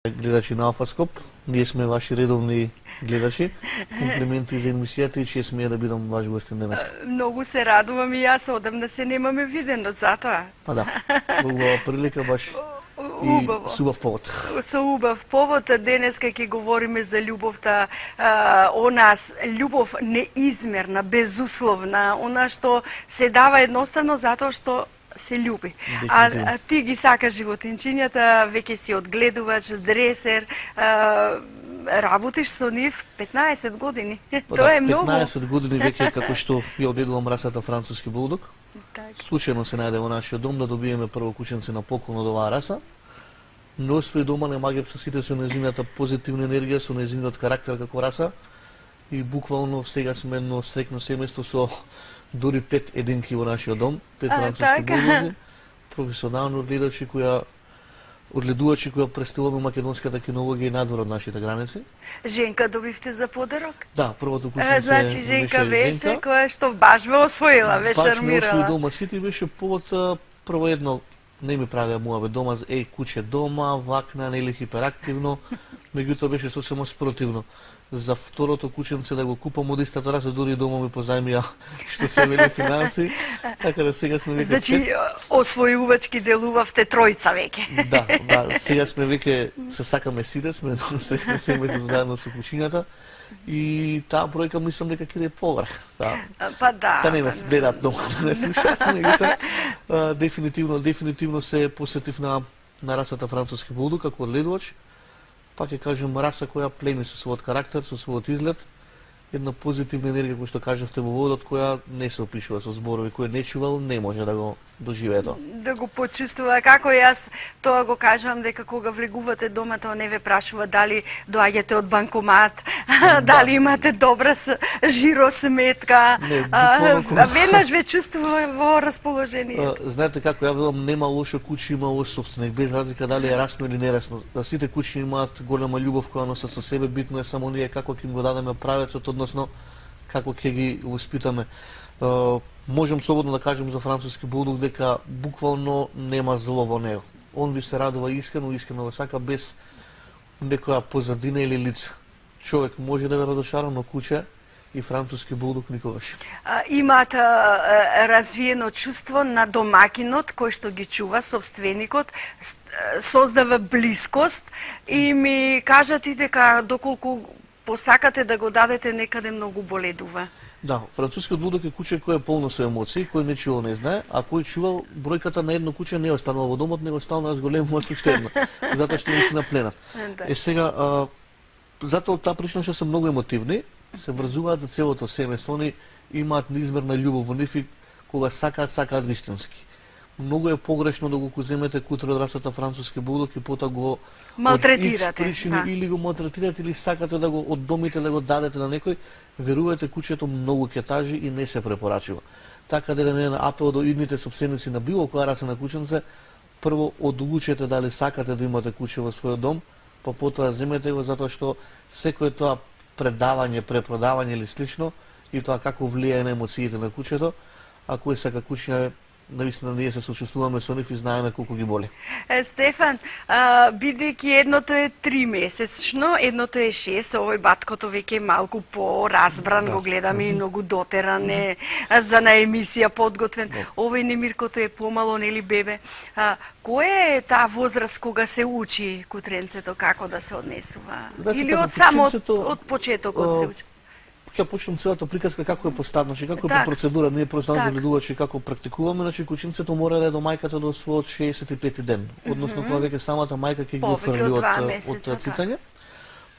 гледачи на Алфаскоп. Ние сме ваши редовни гледачи. Комплименти за емисијата и чест ми е да бидам ваш гостин денес. Многу се радувам и јас, одамна се немаме видено, затоа. Па да, убава прилика баш и Убаво. с убав повод. Со убав повод, денеска ќе говориме за љубовта, љубов неизмерна, безусловна, она што се дава едноставно затоа што се љуби. А ти ги сакаш животинчињата, веќе си одгледувач, дресер, работиш со нив 15 години. Тоа е многу. 15 години веќе како што ја одредувам расата француски булдог. Случајно се најде во нашиот дом да добиеме прво кученце на поклон од оваа раса. Но свој дома не магам со сите со незината позитивна енергија, со незиниот карактер како раса. И буквално сега сме едно стрекно семејство со дури 5 единки во нашиот дом, 5 француски булдози, професионални одледувачи кои представуваме македонската кинологија и надвор од нашите граници. Женка добивте за подарок? Да, првото кученце значи Женка беше која што баш ве освоила, ве шармирала. Баш ме освои дома сите и беше повод прво едно не ми правеа муаве дома, куче дома, вакна, нели хиперактивно, меѓутоа беше сосема спротивно. За второто кученце да го купам од истата раса, дури дома ми позајмија што се вели финанси, така да сега сме веќе... Значи, освојувачки делувавте тројца веќе. Да, сега сме веќе се сакаме сите, сме срекне семејство заедно со кучињата и таа бројка мислам дека ќе иде погоре. Па да. Та не ме гледаат дома, не слушаат, меѓутоа дефинитивно се посетив на расата француски булдог како одледувач. Пак ќе кажем раса која плени со својот карактер, со својот изглед, една позитивна енергија која што кажавте во водот, која не се опишува со зборови, кој не чувал, не може да го доживее тоа. Да го почувствува, како јас тоа го кажувам дека кога влегувате дома, тоа не ве прашува дали доаѓате од банкомат, дали имате добра жиросметка, веднаш ве чувствува во расположение. Знаете како ја велам, нема лошо куче, има лош собственик, без разлика дали е расно или нерасно. Сите кучи имаат голема љубов која носат со себе, битно е само ние како ќе им го дадеме правецот, односно како ќе ги воспитаме. Можем слободно да кажем за француски булдог дека буквално нема зло во него. Он ви се радува искрено го сака без некоја позадина или лице. Човек може да ве разошара, но куче и француски булдог никогаш. Имаат развиено чувство на домакинот кој што ги чува, собственикот, создава блискост и ми кажат и дека доколку посакате да го дадете некаде многу боледува. Да, францускиот булдог е куче кој е полно со емоции, кој не чувал не знае, а кој чувал бројката на едно куче не останува во домот, него останува зголемува со уште едно, затоа што не си напленат. Сега, затоа таа причина што се многу емотивни, се врзуваат за целото семејство, они имаат неизмерна љубов во нив и кога сакаат вистински. Многу е погрешно да го земете кутре од расата француски булдог и потоа го малтретирате, или го малтретирате или сакате да го оддомите да го дадете на некој, верувате кучето многу ќе тажи и не се препорачува. Така да еден апел до идните собственици на било која раса на кученце, прво одлучете дали сакате да имате куче во својот дом, па потоа земете го затоа што секој тоа предавање, препродавање или слично и тоа како влијае на емоциите на кучето, а кој сака кучиња навистина ние се сочувствуваме со нив и знаеме колку ги боли. Стефан, бидејќи едното е 3 месечно, едното е 6, овој баткото веќе е малку поразбран, го гледаме и многу дотеран е за на емисија подготвен. Овој немиркото е помало, нели бебе. Кој е таа возраст кога се учи кутренцето како да се однесува? Или од од почетокот се учи? Ќе почнем целата приказка како е постадно, значи како е по процедура, ние професионални гледувачи како практикуваме, значи кученцето мора да е до мајката до својот 65 ден, односно кога веќе самата мајка ќе ги офрли од цицање.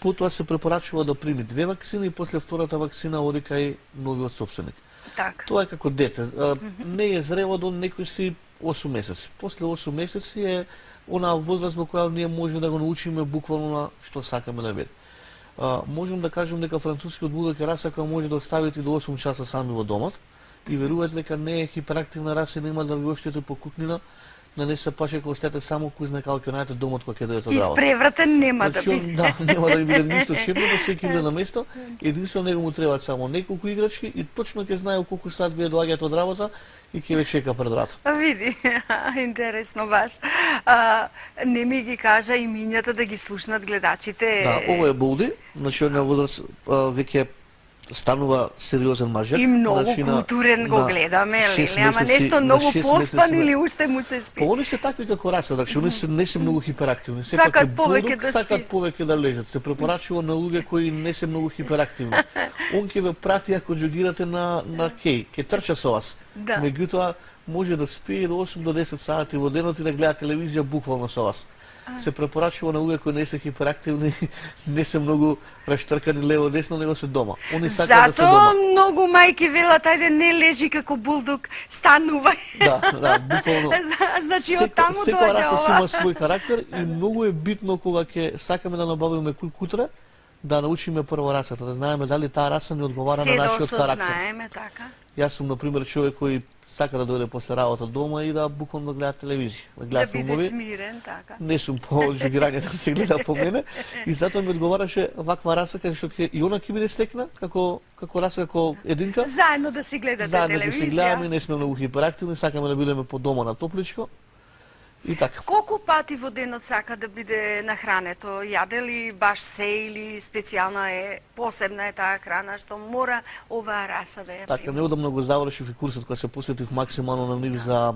Потоа се препорачува да прими 2 ваксини и после втората ваксина оди кај новиот собственик. Тоа е како дете, не е зрело до некој си 8 месеци. После 8 месеци е онаа возраст во која ние може да го научиме буквално на што сакаме да биде. Можем да кажем дека францускиот булдог е раса која може да оставите до 8 часа сами во домот и верувате дека не е хиперактивна раса и нема да ви оштете по кукнина, не се плаши кога остете само кој знае како ќе најдете домот кога ќе дојдете од работа. Испревратен нема да Значи, биде. Да, нема да биде ништо шепнато, секој биде на место. Единствено него му требаат само неколку играчки и точно ќе знае колку сат вие доаѓате од работа и ќе ве чека пред врата. Види, интересно баш. Не ми ги кажа имињата да ги слушнат гледачите. Да, ово е Болди, значи на возраст веќе станува сериозен мажак. И многу значи, културен го гледаме, шест леле, ама месеци- нешто на многу шест поспан месеци- или уште му се спи. Па они се такви како раца, значи они се не се многу хиперактивни. Сакат е повеќе бодук, да сакат спи. повеќе да лежат. Се препорачува на луѓе кои не се многу хиперактивни. Он ќе ве прати ако джогирате на кеј, ќе трча со вас. Да. Меѓутоа може да спие до 8 до 10 сати во денот и да гледа телевизија буквално со вас. Се препорачува на луѓе кои не се хиперактивни, не се многу раштркани лево десно, него се дома. Они сакаат да се Зато дома. многу мајки велат, ајде не лежи како булдог, станувај. Да, буквално. Значи од таму Секоја доаѓа раса си ова. има свој карактер и многу е битно кога ќе сакаме да набавиме кутра, да научиме прво расата, да знаеме дали таа раса ни одговара на Се да нашиот карактер. осознаеме, така. Јас сум на пример човек кој сака да дојде после работа дома и да буквално да гледа телевизија, да гледа Да биде филмови. смирен, така. Не сум по жогирање да се гледа по мене и затоа ми одговараше ваква раса кај што ќе и она ќе биде стекна како раса како единка. Заедно да си гледате Заедно да се телевизија. гледаме, не сме многу хиперактивни, сакаме да бидеме по дома на топличко. И така. Колку пати во денот сака да биде нахрането? Јаде ли баш се или специјална е, посебна е таа храна што мора оваа раса да ја Така, прима? неодамно го завршив и курсот кој се посветив максимално на нив за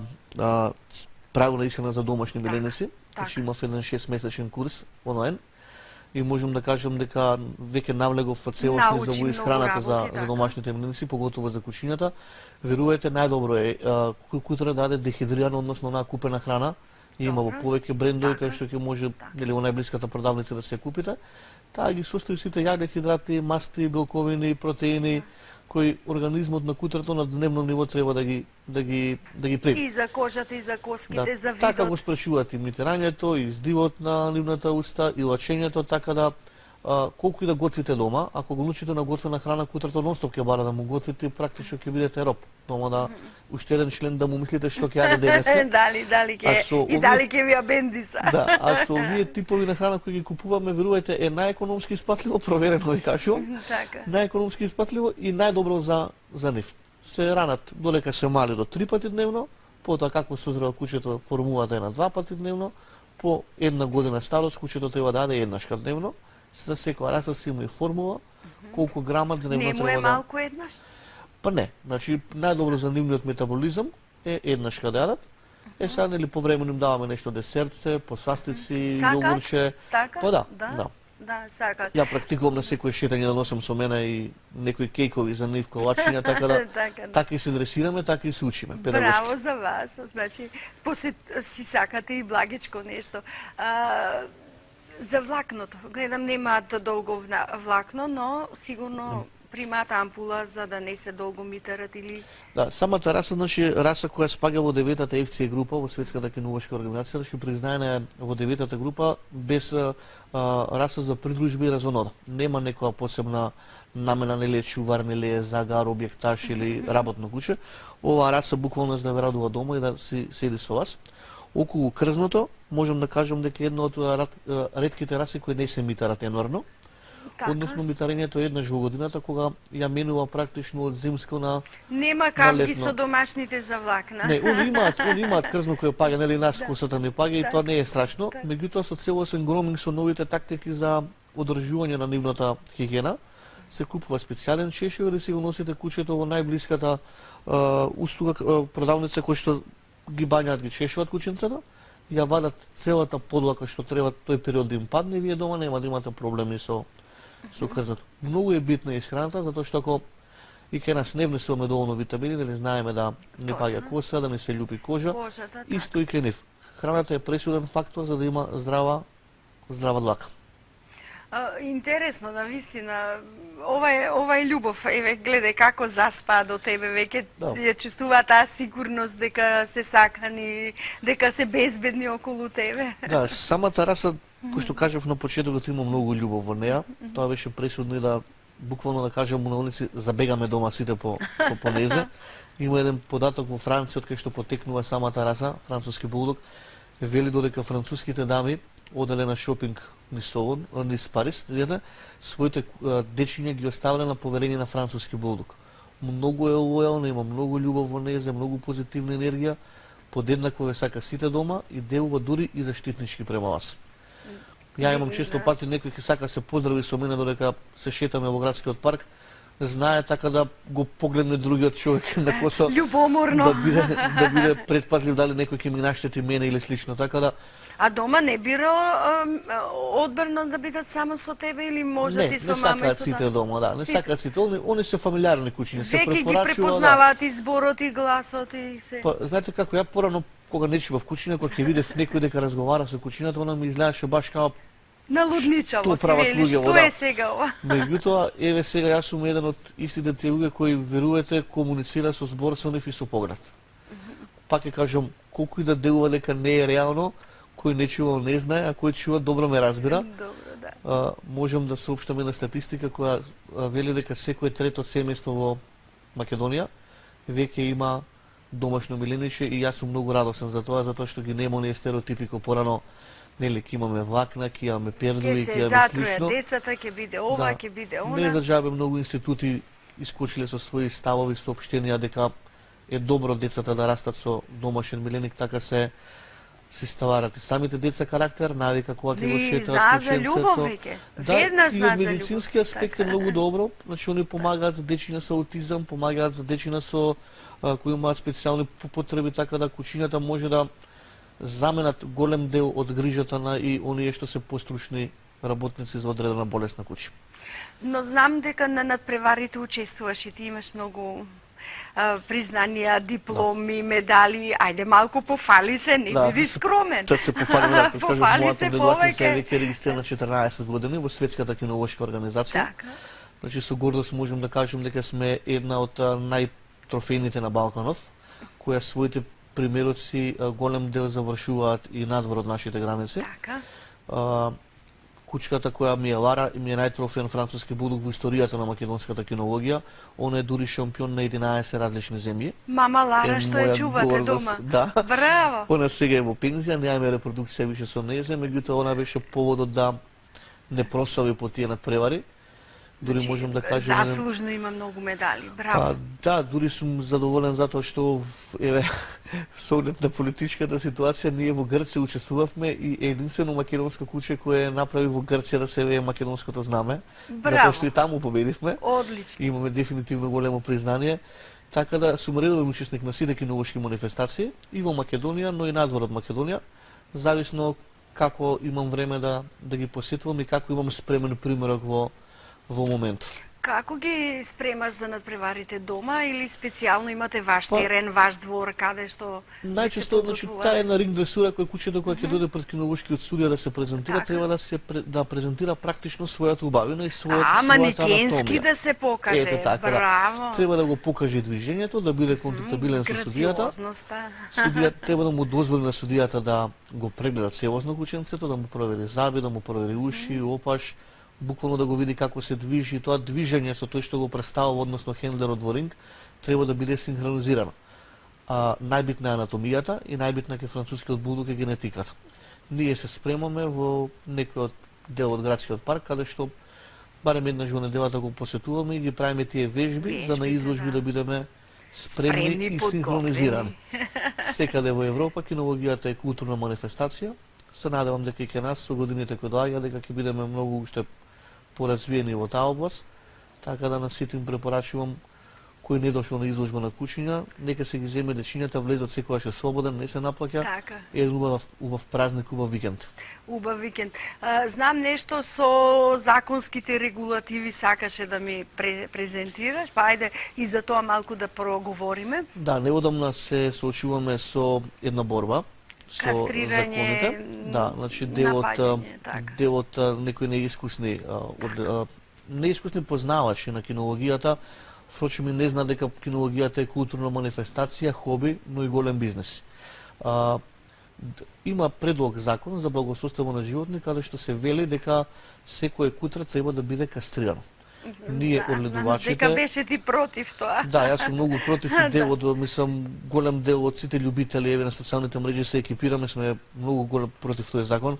правилна исхрана за домашни миленици. Значи имав еден 6-месечен курс онлайн и можам да кажам дека веќе навлегов во целосно за Научи во многу исхраната за работи, така. домашните миленици, поготово за кучињата. Верувајте, најдобро е кутра да даде дехидрирана, односно на купена храна. Има во Добро. повеќе брендови Така. кај што ќе може нели во најблиската продавница да се купите. Таа ги состои сите јагнехидрати, масти, белковини, протеини кои организмот на кутрото на дневно ниво треба да ги прими. И за кожата, и за коските, за видот. Така го спречуваат имитирањето, и издивот на нивната уста, и лачењето, така да колку и да готвите дома, ако го научите на готвена храна, кутрото нонстоп ќе бара да му готвите и практично ќе бидете роб. Дома да уште еден член да му мислите што ќе јаде денеска. дали А ќе со и овие- дали ќе ви ја бендиса. Да, а со овие типови на храна кои ги купуваме, верувајте, е најекономски испатливо, проверено ви кажувам. Така. Најекономски испатливо и најдобро за нив. Се ранат долека се мали до 3 пати дневно, потоа како созрeva кучето формулата е на 2 пати дневно, по една година старост кучето треба да јаде еднашка дневно. За секоја раса си има и формула, колку грама дневно Не му треба е да... малку еднаш? Па не, значи најдобро за нивниот метаболизам е еднашка да јадат. Сега нели повремено им даваме нешто десертце, посастици, Сакат? јогурче. Така? Па да. Да, сакат. Ја практикувам на секој шетање да носам со мене и некои кејкови за нив колачиња, така да така и се дресираме, така и се учиме педагошки. Браво за вас. Значи, си сакате и благичко нешто. За влакното, гледам немаат долго влакно, но сигурно примаат ампула за да не се долго митарат или... Да, самата раса, значи раса која спага во 9-та FCA група, во Светската кинолошка организација, значи признаена е во 9-та група без раса за придружба и разонода. Нема некоја посебна намена, нели е чувар, нели е загар, објекташ или работно куче. Оваа раса буквално да ве радува дома и да си седи со вас. Околу крзното, можам да кажам дека една од ретките раси кои не се митарат енорно. Така. Односно митарењето е еднаш во годината кога ја менува практично од зимско на Нема как ги летно. со домашните за влакна. Не, они имаат крзно кој паѓа, нели нас косата не паѓа и Так. тоа не е страшно, меѓутоа со целосен громинг со новите тактики за одржување на нивната хигиена, се купува специјален чешир и си го носите кучето во најблиската услуга продавница кој што ги бањаат, ги чешуваат кученцата, ја вадат целата подлака што треба тој период да им падне и вие дома нема да имате проблеми со крзното. Многу е битна исхраната, затоа што ако и кај нас не внесуваме доволно витамини, нели знаеме да не паѓа коса, да не се љупи кожа, Кожата, исто и кај нив. Храната е пресуден фактор за да има здрава длака. Интересно, навистина. Ова е љубов. Еве, гледај како заспа до тебе, веќе ја чувствува таа сигурност дека се сакани, дека се безбедни околу тебе. Да, самата раса, кој што кажав на почетокот, има многу љубов во неа. Тоа беше пресудно и да буквално да кажам на улици забегаме дома сите по незе. Има еден податок во Франција, од кај што потекнува самата раса, француски булдог, вели додека француските дами оделе на шопинг низ Париз, своите дечиња ги оставиле на поверение на француски булдог. Многу е лојална, има многу љубов во неја, многу позитивна енергија, подеднакво ве сака сите дома и делува дури и заштитнички према вас. Ја имам често пати некој ќе сака се поздрави со мене додека се шетаме во градскиот парк, знае така да го погледне другиот човек на коса љубоморно да биде предпазлив дали некој ќе ми наштети мене или слично, така да. А дома не бира одбрано да бидат само со тебе или можат и со мама и со Не сакаат сите дома, да, не сакаат сите, они се фамилиарни куќиња, се препорачува. Веќе ги препознаваат и зборот и гласот и се. Па знаете како ја порано кога не чува в куќина, кога ќе видев некој дека разговара со куќината, она ми изгледаше баш како налудничаво си вели, што е сега ова? Меѓутоа, еве сега јас сум еден од истите тие луѓе кои верувате комуницира со збор со нив и со поглед. Пак ќе кажам, колку и да делува дека не е реално, кој не чува не знае, а кој чува добро ме разбира. Добро, да. Можам да соопштам една статистика која вели дека секое трето семејство во Македонија веќе има домашно милениче и јас сум многу радосен за тоа, затоа што ги нема оние стереотипи кои порано, нели, ќе имаме влакна, ќе имаме пердуи, ќе имаме слично. Ќе се затруја децата, ќе биде ова, ќе биде она. Не за џабе многу институти искочиле со своји ставови, соопштенија дека е добро децата да растат со домашен миленик, така се ставарат и самите деца карактер, навика кога ќе го шетаат знаат за љубов веќе. Веднаш знаат за љубов. И од медицински аспект е многу добро, значи они помагаат за дечиња со аутизам, помагаат за дечиња со кои имаат специјални потреби, така да куќињата може да заменат голем дел од грижата на и оние што се постручни работници за одредена болест на куќи. Но знам дека на надпреварите учествуваш и ти имаш многу признанија, дипломи, медали. Ајде малку пофали се, не биди скромен. Да се пофалим, да кажам, мојата повеќе. негласност е веќе регистрирана 14 години во Светската кинолошка организација. Така. Значи со гордост можам да кажам дека сме една од најтрофејните на Балканов, која своите примероци голем дел завршуваат и надвор од нашите граници. Така. Кучката која ми е Лара и ми е најтрофеен француски булдог во историјата на македонската кинологија. Она е дури шампион на 11 различни земји. Мама Лара што ја чувате дома. Да. Браво. Она сега е во пензија, немаме репродукција више со нејзе, меѓутоа она беше поводот да не прослави по тие надпревари. Дури значи, можам да кажам заслужно има многу медали. Браво. Да, дури сум задоволен затоа што еве со оглед на политичката ситуација ние во Грција учествувавме и единствено македонско куче кое направи во Грција да се вее македонското знаме. Браво. Затоа што и таму победивме. Одлично. Имаме дефинитивно големо признание. Така да сум редовен учесник на сите кинолошки манифестации и во Македонија, но и надвор од Македонија, зависно како имам време да ги посетувам и како имам спремен примерок во моментов. Како ги спремаш за надпреварите дома или специјално имате ваш терен, ваш двор, каде што најчесто, значи, таа е на ринг дресура која кучето која ќе дојде пред кинолошкиот судија да се презентира, треба да презентира практично својата убавина и својата манекенски да се покаже. Ете така, браво. Да. Треба да го покаже движењето, да биде контактабилен со судијата. Судијата треба да му дозволи на судијата да го прегледа целосно кученцето, да му провери заби, да му провери уши, опаш, буквално да го види како се движи, тоа движење со тој што го представува, односно хендлерот во ринг, треба да биде синхронизирано. Најбитна е анатомијата и најбитна е францускиот булдог е генетиката. Ние се спремаме во некој дел од градскиот парк, каде што барем еднаш во неделата го посетуваме и ги правиме тие вежби за на изложби да бидеме спремни и синхронизирани. Секаде во Европа кинологијата е културна манифестација. Се надевам дека и ке нас со годините кои доаѓа дека ќе бидеме многу уште поразвиени во таа област, така да на сите им препорачувам кој не дошол на изложба на кучиња, нека се ги земе дечињата, влезат секогаш е слободен, не се наплаќа. Така. Еден убав празник, убав викенд. Убав викенд. Знам нешто со законските регулативи сакаше да ми презентираш, па ајде и за тоа малку да проговориме. Да, неодамна се соочуваме со една борба со законите. Да, значи дел од некои неискусни познавачи на кинологијата, впрочем и не знаат дека кинологијата е културна манифестација, хоби, но и голем бизнес. Има предлог закон за благосостојство на животни каде што се вели дека секое кутре треба да биде кастрирано. ние Знам одледувачите. дека беше ти против тоа. Да, јас сум многу против и Да. мислам, голем дел од сите љубители еве на социјалните мрежи се екипираме, сме многу голем против тој закон,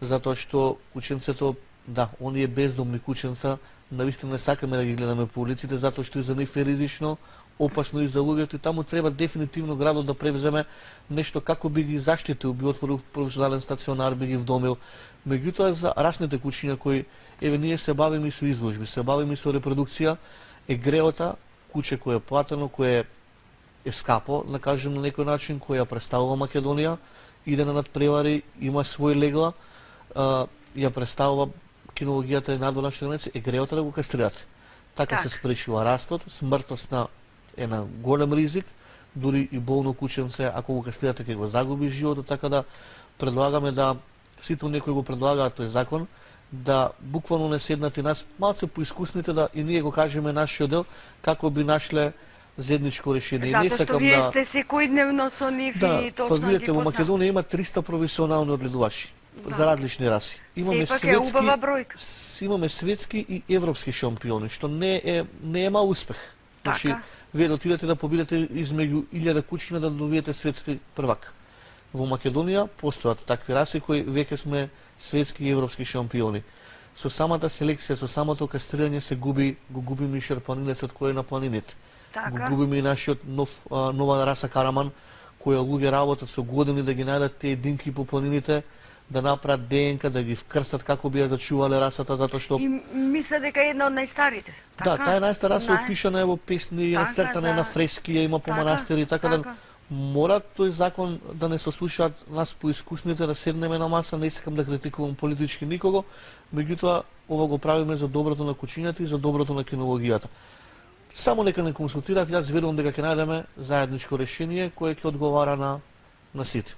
затоа што кученцето, да, оние бездомни кученца, навистина не сакаме да ги гледаме по улиците, затоа што и за нив е ризично, опасно и за луѓето, и таму треба дефинитивно градот да превземе нешто како би ги заштитил, би отворил професионален стационар, би ги вдомил. Меѓутоа за расните кучиња кои еве ние се бавиме и со изложби, се бавиме и со репродукција, е греота, куче кое е платено, кое е скапо, да кажем на некој начин, кој ја представува Македонија, иде на надпревари, има свој легла, ја представува кинологијата и надворна штраница, е греота да го кастрирате. Така се спречува растот, смртност е на голем ризик, дури и болно кученце, ако го кастрирате, ќе го загуби животот, така да предлагаме да сите оние кои го предлагаат тој закон, да буквално не седнат и нас, малце поискусните, да и ние го кажеме нашиот дел, како би нашле заедничко решение. Затоа што вие сте секојдневно со нив и точно па видите, ги во познавате. Македонија има 300 професионални одледувачи за различни раси. Сепак е убава бројка. Имаме светски и европски шампиони, што не е мал успех. Значи, вие да отидете да победите измеѓу 1000 кучиња да добиете светски првак. Во Македонија постојат такви раси кои веќе сме светски и европски шампиони. Со самата селекција, со самото кастрирање се го губиме и шерпанинецот кој е на планините. Го губиме и нашиот нова раса караман, која луѓе работат со години да ги најдат тие единки по планините, да направат ДНК, да ги вкрстат како би ја зачувале расата, затоа што... И мисля дека е една од најстарите. Да, таа е најстара раса, опишана е во песни, нацртана е на фрески, има по манастири, така да мора тој закон да не се слушаат нас поискусните, да седнеме на маса, не сакам да критикувам политички никого, меѓутоа ова го правиме за доброто на кучињата и за доброто на кинологијата. Само нека не консултираат, јас верувам дека ќе најдеме заедничко решение кое ќе одговара на сите.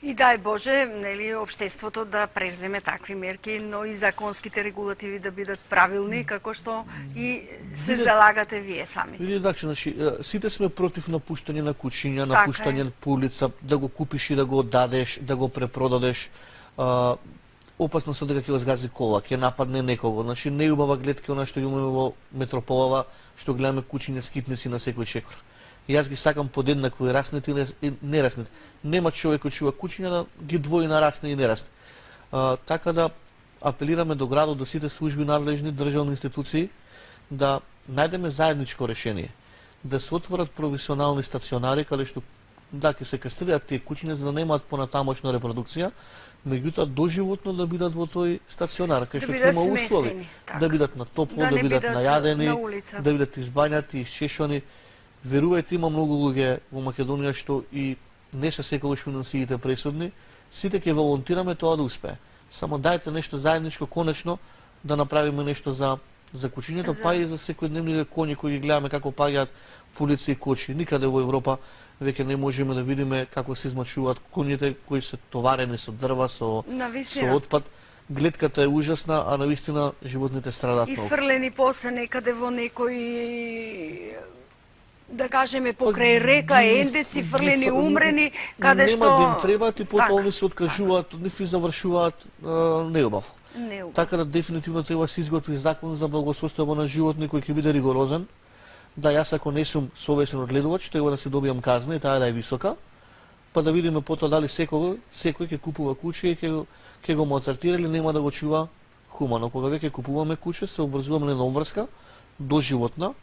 И дај Боже, нели, општеството да превземе такви мерки, но и законските регулативи да бидат правилни, како што и се залагате вие сами. Види, значи, сите сме против напуштање на кучиња, напуштање по улица, да го купиш и да го оддадеш, да го препродадеш. Опасно се дека ќе го згази кола, ќе нападне некого. Значи, неубава гледка она што имаме во метрополава, што гледаме кучиња скитници на секој чекор. Јас ги сакам подеднакво и расните и нерасните. Нема човек кој чува кучиња да ги двои на расни и нерасни. Така да апелираме до градот, до сите служби надлежни, државни институции, да најдеме заедничко решение. Да се отворат професионални стационари, каде што да ќе се кастрираат тие кучиња за да немаат понатамошна репродукција, меѓутоа доживотно да бидат во тој стационар, кај што има услови. Да бидат на топло, да бидат најадени, да бидат избањати, исчешани. Верувајте, има многу луѓе во Македонија што и не се секогаш финансиите пресудни, сите ќе волонтираме тоа да успее. Само дајте нешто заедничко, конечно, да направиме нешто за кучињата, па и за секојдневните коњи кои ги гледаме како паѓаат по улици и кочи. Никаде во Европа веќе не можеме да видиме како се измачуваат коњите кои се товарени со дрва, со отпад. Гледката е ужасна, а навистина животните страдаат многу. И фрлени после некаде во некој, да кажеме, покрај река, ендеци, фрлени, умрени, каде што... Нема да им требаат и потоа они се откажуваат, нив и завршуваат неубаво. Така да дефинитивно треба се изготви закон за благосостојба на животни кој ќе биде ригорозен. Да, јас ако не сум совесен одледувач, треба да се добијам казна и таа да е висока, па да видиме потоа дали секој ќе купува куче и ќе го малтретира или нема да го чува хумано. Кога веќе купуваме куче, се обврзуваме на една обврска доживотна,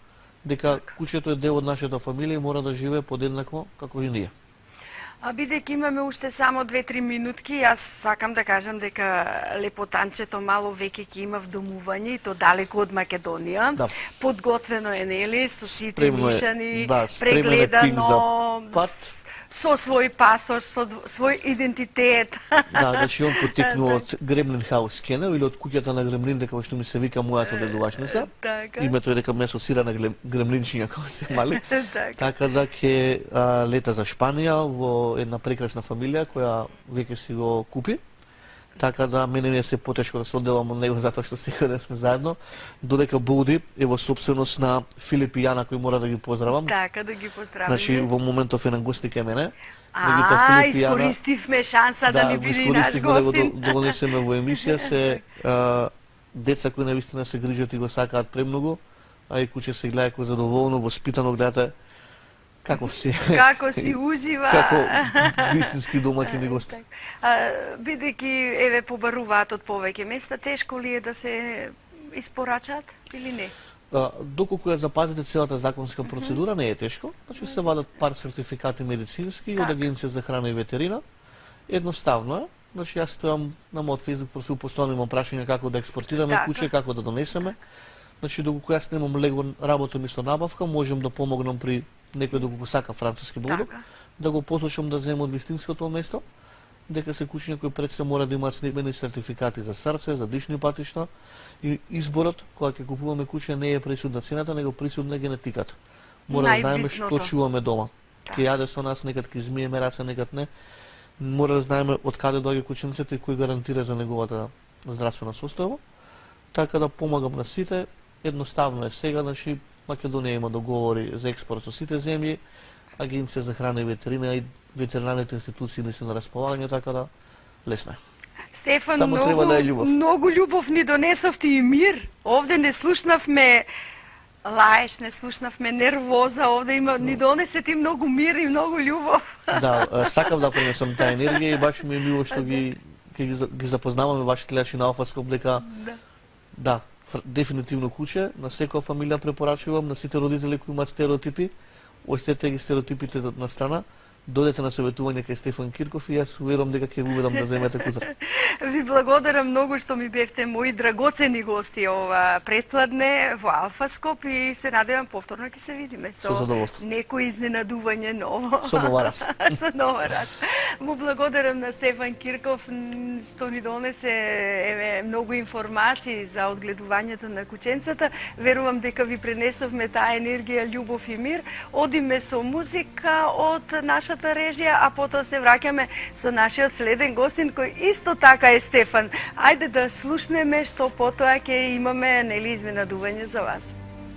дека кучето е дел од нашата фамилија и мора да живее подеднакво како и ние. А бидејќи имаме уште само 2-3 минутки, јас сакам да кажам дека Лепотанчето мало веќе ќе има вдомување и то далеко од Македонија. Да. Подготвено е, нели, со сите мишани, прегледано, со свој пасош, со свој идентитет. Да, значи он потекнува од Гремлин Хаус Кенел или од куќата на Гремлин, како што ми се вика мојата одледувачница. Името е дека ме асоцира на гремлинчиња кога се мали. Така да ќе лета за Шпанија во една прекрасна фамилија која веќе си го купи. Така да мене не се потешко да се одделам од него затоа што секој ден сме заедно, додека Булди е во собственост на Филип и Јана кои мора да ги поздравам. Така да ги поздравиме. Значи во моментов е на гости кај мене. Искористивме шанса да ни биде и наш гостин. Да го донесеме во емисија, се деца кои навистина се грижат и го сакаат премногу, а и куче се гледа како задоволно, воспитано гледате како си. Како си ужива. Како вистински домаќин и гост. Бидејќи еве побаруваат од повеќе места, тешко ли е да се испорачаат или не? Доколку ја запазите целата законска процедура, не е тешко. Значи се вадат пар сертификати медицински од Агенција за храна и ветерина. Едноставно е. Значи јас стојам на мојот фејсбук профил, постојано имам прашања како да експортираме куче, како да донесеме. Значи доколку јас немам лего работам и со набавка, можам да помогнам при некој доколку сака француски булдог, да го послушам да земе од вистинското место, дека се кучиња кои пред се мора да имаат снемени сертификати за срце, за дишни патишта и изборот кога ќе купуваме куче не е присудна цената, него присудна генетиката. Мора да знаеме што чуваме дома. Ќе јаде со нас, некад ќе измиеме раце, некад не. Мора да знаеме од каде доаѓа кученцето и кој гарантира за неговата здравствена состојба. Така да помагам на сите. Едноставно е сега, значи Македонија има договори за експорт со сите земји, Агенција за храна и ветерина и ветеринарните институции не се на располагање, така да лесно е. Стефан, само треба да е љубов. Многу љубов ни донесовте и мир. Овде не слушнавме лаеш, не слушнавме нервоза, овде ни донесе ти многу мир и многу љубов. Да, сакав да пренесам таа енергија и баш ми е мило што ги запознаваме вашите гледачи на Алфаскоп дека да, дефинитивно куче, на секоја фамилија препорачувам, на сите родители кои имаат стереотипи, остете ги стереотипите на страна, додете на советување кај Стефан Кирков и јас уверувам дека ќе ви убедам да земете кутра. Ви благодарам многу што ми бевте мои драгоцени гости ова претпладне во Алфаскоп и се надевам повторно ќе се видиме со некој изненадување ново. Со нова раса. Со нова раса. Му благодарам на Стефан Кирков што ни донесе еве многу информации за одгледувањето на кученцата. Верувам дека ви пренесовме таа енергија, љубов и мир. Одиме со музика од нашата режија, а потоа се враќаме со нашиот следен гостин кој исто така е Стефан. Ајде да слушнеме што потоа ќе имаме нели изненадување за вас.